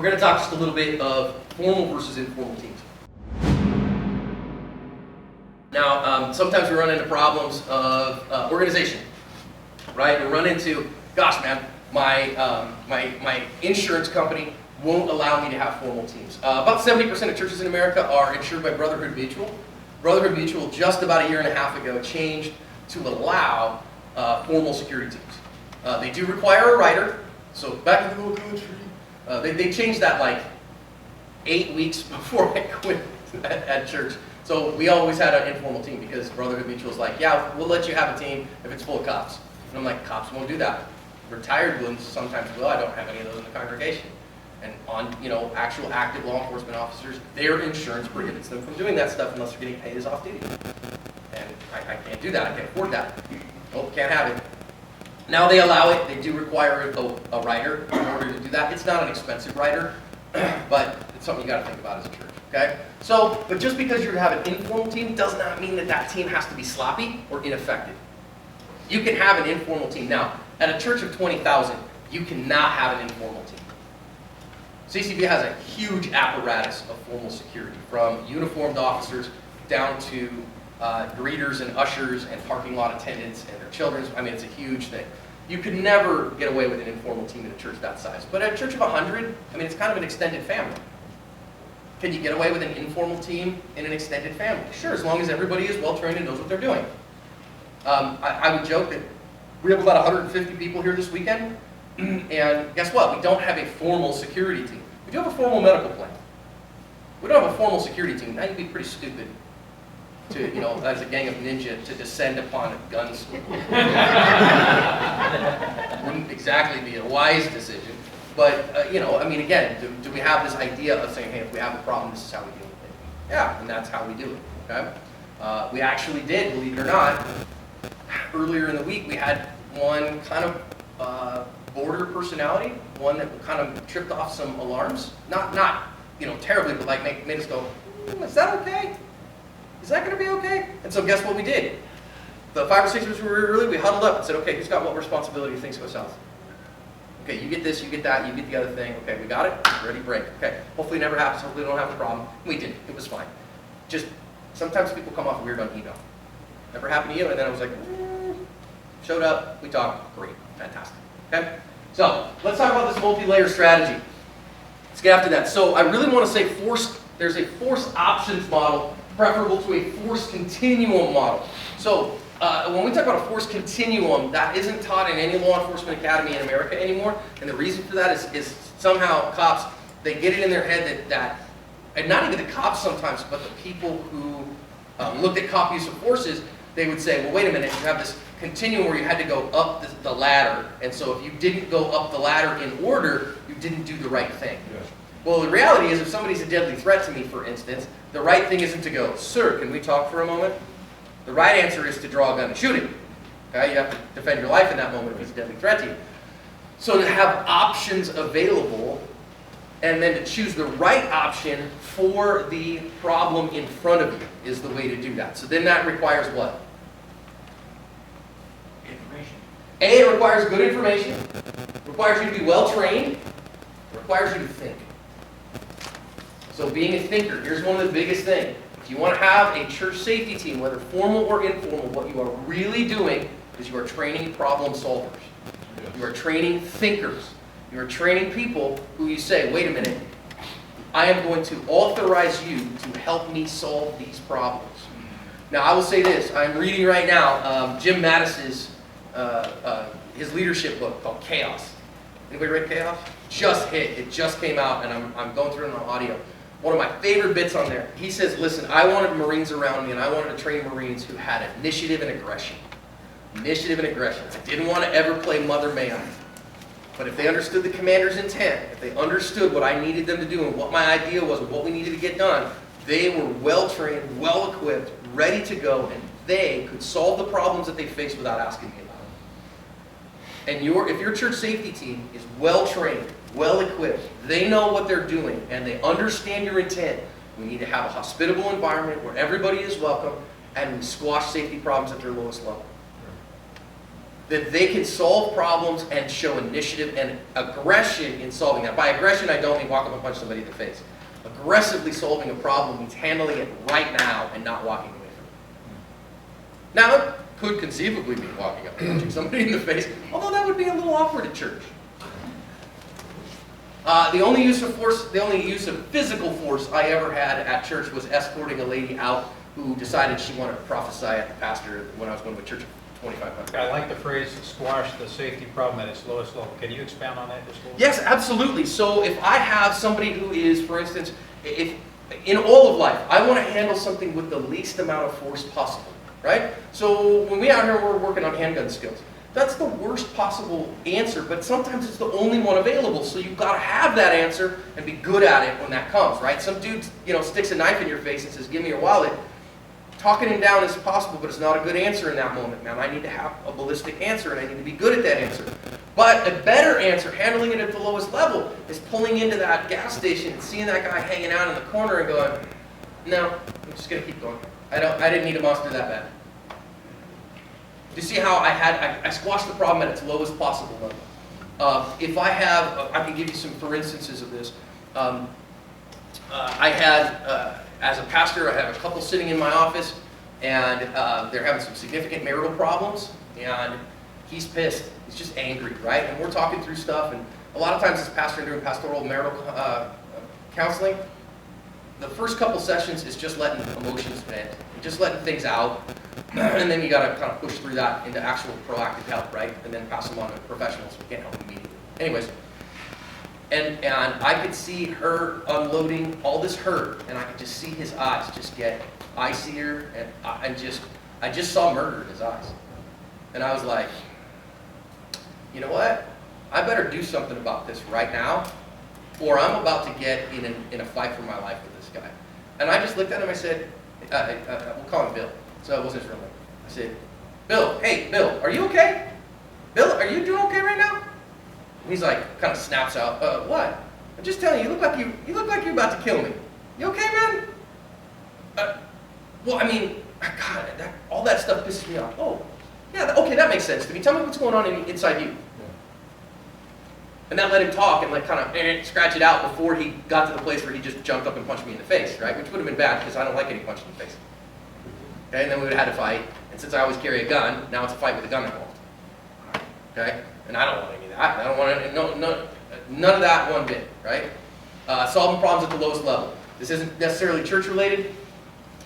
we're going to talk just a little bit of formal versus informal teams. Now, sometimes we run into problems of organization, right? We run into, gosh, man, my insurance company won't allow me to have formal teams. About 70% of churches in America are insured by Brotherhood Mutual. Brotherhood Mutual just about a year and a half ago changed to allow formal security teams. They do require a writer, so back in the old country, they changed that like 8 weeks before I quit at church. So we always had an informal team because Brotherhood Mutual was like, yeah, we'll let you have a team if it's full of cops. And I'm like, cops won't do that. Retired ones sometimes will. I don't have any of those in the congregation. And on, actual active law enforcement officers, their insurance prohibits them from doing that stuff unless they're getting paid as off duty. And I can't do that. I can't afford that. Nope, can't have it. Now they allow it. They do require a writer in order to do that. It's not an expensive writer, but it's something you got to think about as a church. Okay? So, but just because you have an informal team does not mean that that team has to be sloppy or ineffective. You can have an informal team. Now, at a church of 20,000, you cannot have an informal team. CCB has a huge apparatus of formal security, from uniformed officers down to greeters and ushers and parking lot attendants and their children. I mean, it's a huge thing. You could never get away with an informal team in a church that size. But at a church of 100, I mean, it's kind of an extended family. Can you get away with an informal team in an extended family? Sure, as long as everybody is well trained and knows what they're doing. I would joke that we have about 150 people here this weekend, and guess what? We don't have a formal security team. We do have a formal medical plan. We don't have a formal security team. Now you'd be pretty stupid to, as a gang of ninja, to descend upon a gun school. Wouldn't exactly be a wise decision. But, I mean, again, do we have this idea of saying, hey, if we have a problem, this is how we deal with it? Yeah, and that's how we do it, okay? We actually did, believe it or not, earlier in the week, we had one kind of border personality, one that kind of tripped off some alarms. Not terribly, but like made us go, is that okay? Is that going to be okay? And so guess what we did? The 5 or 6 of us were early, we huddled up and said, okay, who's got what responsibility if things go south? Okay, you get this, you get that, you get the other thing. Okay, we got it, ready, break. Okay, hopefully it never happens, hopefully we don't have a problem. We didn't, it was fine. Just, sometimes people come off weird on email. Never happened to you, and then I was like, showed up, we talked, great, fantastic. Okay, so let's talk about this multi-layer strategy. Let's get after that. So I really want to say there's a force options model preferable to a force continuum model. So when we talk about a force continuum, that isn't taught in any law enforcement academy in America anymore, and the reason for that is somehow cops, they get it in their head that and not even the cops sometimes, but the people who looked at cop use of forces, they would say, well, wait a minute, you have this continuum where you had to go up the ladder, and so if you didn't go up the ladder in order, you didn't do the right thing. Yes. Well, the reality is, if somebody's a deadly threat to me, for instance, the right thing isn't to go, sir, can we talk for a moment? The right answer is to draw a gun and shoot him. Okay? You have to defend your life in that moment if he's a deadly threat to you. So to have options available, and then to choose the right option for the problem in front of you is the way to do that. So then that requires what? Information. It requires good information. It requires you to be well trained. It requires you to think. So being a thinker, here's one of the biggest things. If you want to have a church safety team, whether formal or informal, what you are really doing is you are training problem solvers. Yes. You are training thinkers. You are training people who you say, wait a minute, I am going to authorize you to help me solve these problems. Now, I will say this. I'm reading right now Jim Mattis's his leadership book called Chaos. Anybody read Chaos? Just hit. It just came out, and I'm going through it on audio. One of my favorite bits on there, he says, listen, I wanted Marines around me, and I wanted to train Marines who had initiative and aggression. Initiative and aggression. I didn't want to ever play Mother May on it. But if they understood the commander's intent, if they understood what I needed them to do and what my idea was and what we needed to get done, they were well-trained, well-equipped, ready to go, and they could solve the problems that they faced without asking me about it. And if your church safety team is well-trained, well-equipped, they know what they're doing, and they understand your intent, we need to have a hospitable environment where everybody is welcome, and we squash safety problems at their lowest level. that they can solve problems and show initiative and aggression in solving that. By aggression, I don't mean walk up and punch somebody in the face. Aggressively solving a problem means handling it right now and not walking away from it. Now, it could conceivably be walking up and punching somebody in the face, although that would be a little awkward at church. The only use of force, the only use of physical force I ever had at church was escorting a lady out who decided she wanted to prophesy at the pastor when I was going to church at 2500. I like the phrase squash the safety problem at its lowest level. Can you expound on that just a little bit? Yes, absolutely. So if I have somebody who is, for instance, if in all of life, I want to handle something with the least amount of force possible, right? So when we out here, we're working on handgun skills. That's the worst possible answer, but sometimes it's the only one available, so you've got to have that answer and be good at it when that comes, right? Some dude, sticks a knife in your face and says, give me your wallet. Talking him down is possible, but it's not a good answer in that moment, man. I need to have a ballistic answer, and I need to be good at that answer. But a better answer, handling it at the lowest level, is pulling into that gas station and seeing that guy hanging out in the corner and going, no, I'm just going to keep going. I didn't need a monster that bad. Do you see how I squashed the problem at its lowest possible level? If I have, I can give you some for instances of this. I had, as a pastor, I have a couple sitting in my office, and they're having some significant marital problems, and he's pissed. He's just angry, right? And we're talking through stuff, and a lot of times as a pastor and doing pastoral marital counseling, the first couple sessions is just letting emotions vent, just letting things out. And then you got to kind of push through that into actual proactive help, right? And then pass them on to professionals who can't help immediately. Anyways, and I could see her unloading all this hurt, and I could just see his eyes just get icier, and I just saw murder in his eyes. And I was like, you know what? I better do something about this right now, or I'm about to get in a fight for my life with this guy. And I just looked at him, I said, we'll call him Bill. So it wasn't his real name. I said, Bill, hey, Bill, are you okay? Bill, are you doing okay right now? And he's like, kind of snaps out, what? I'm just telling you, you look like you're about to kill me. You okay, man? Well, I mean, God, all that stuff pisses me off. Oh, yeah, okay, that makes sense to me. Tell me what's going on inside you. And that let him talk and kind of scratch it out before he got to the place where he just jumped up and punched me in the face, right? Which would have been bad because I don't like getting punched in the face. Okay, and then we would have had to fight. And since I always carry a gun, now it's a fight with a gun involved. Okay, and I don't want any of that. I don't want any, none of that one bit, right? Solving problems at the lowest level. This isn't necessarily church related.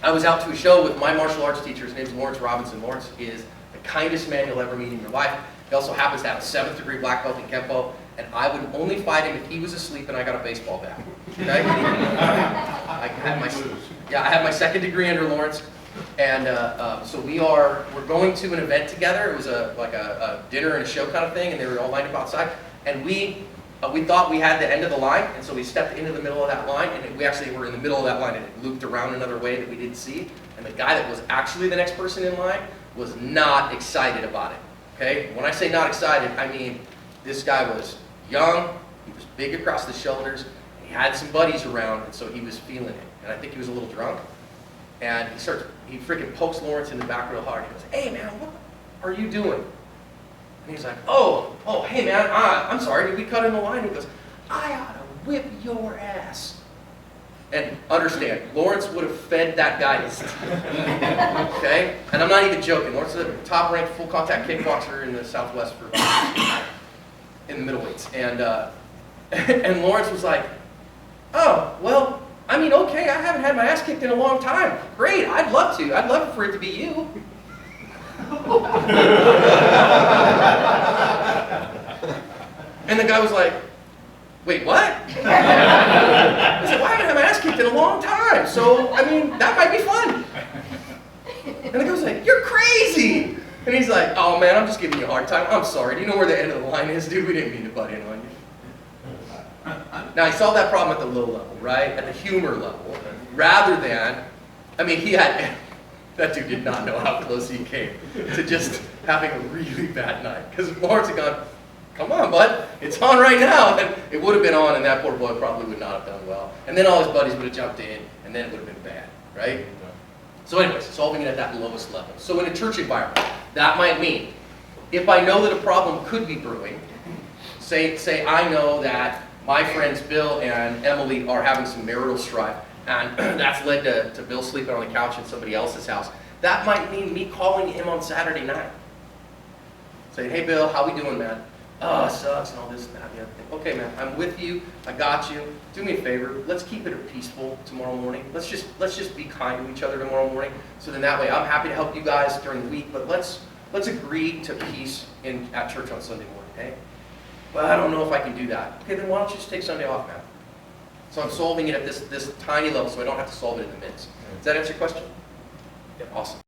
I was out to a show with my martial arts teacher. His name is Lawrence Robinson. Lawrence is the kindest man you'll ever meet in your life. He also happens to have a 7th degree black belt in Kempo. And I would only fight him if he was asleep and I got a baseball bat. Okay? I had my 2nd degree under Lawrence, and so we're going to an event together. It was like a dinner and a show kind of thing, and they were all lined up outside. And we thought we had the end of the line, and so we stepped into the middle of that line, and we actually were in the middle of that line, and it looped around another way that we didn't see. And the guy that was actually the next person in line was not excited about it. Okay? When I say not excited, I mean this guy was young, he was big across the shoulders, and he had some buddies around, and so he was feeling it. And I think he was a little drunk. And he freaking pokes Lawrence in the back real hard. He goes, hey man, what are you doing? And he's like, oh, hey man, I'm sorry, did we cut in the line? He goes, I ought to whip your ass. And understand, Lawrence would have fed that guy his teeth. Okay? And I'm not even joking. Lawrence is a top-ranked full-contact kickboxer in the Southwest for in the middleweights. And Lawrence was like, oh, well, I mean, okay, I haven't had my ass kicked in a long time. Great, I'd love to. I'd love for it to be you. And the guy was like, wait, what? I said, well, I haven't had my ass kicked in a long time, so, I mean, that might be fun. And the guy was like, you're crazy. And he's like, oh man, I'm just giving you a hard time. I'm sorry. Do you know where the end of the line is, dude? We didn't mean to butt in on you. Now, he solved that problem at the low level, right? At the humor level. Rather than, I mean, that dude did not know how close he came to just having a really bad night. Because Lawrence had gone, come on, bud, it's on right now. And it would have been on, and that poor boy probably would not have done well. And then all his buddies would have jumped in, and then it would have been bad, right? So anyways, solving it at that lowest level. So in a church environment, that might mean if I know that a problem could be brewing, say I know that my friends Bill and Emily are having some marital strife, and that's led to Bill sleeping on the couch in somebody else's house, that might mean me calling him on Saturday night. Saying, hey Bill, how we doing, man? Oh, it sucks and all this and that and the other thing. Okay, man, I'm with you. I got you. Do me a favor. Let's keep it peaceful tomorrow morning. Let's just be kind to each other tomorrow morning. So then that way, I'm happy to help you guys during the week, but let's agree to peace at church on Sunday morning, okay? Well, I don't know if I can do that. Okay, then why don't you just take Sunday off, man? So I'm solving it at this tiny level, so I don't have to solve it in the midst. Does that answer your question? Yep. Awesome.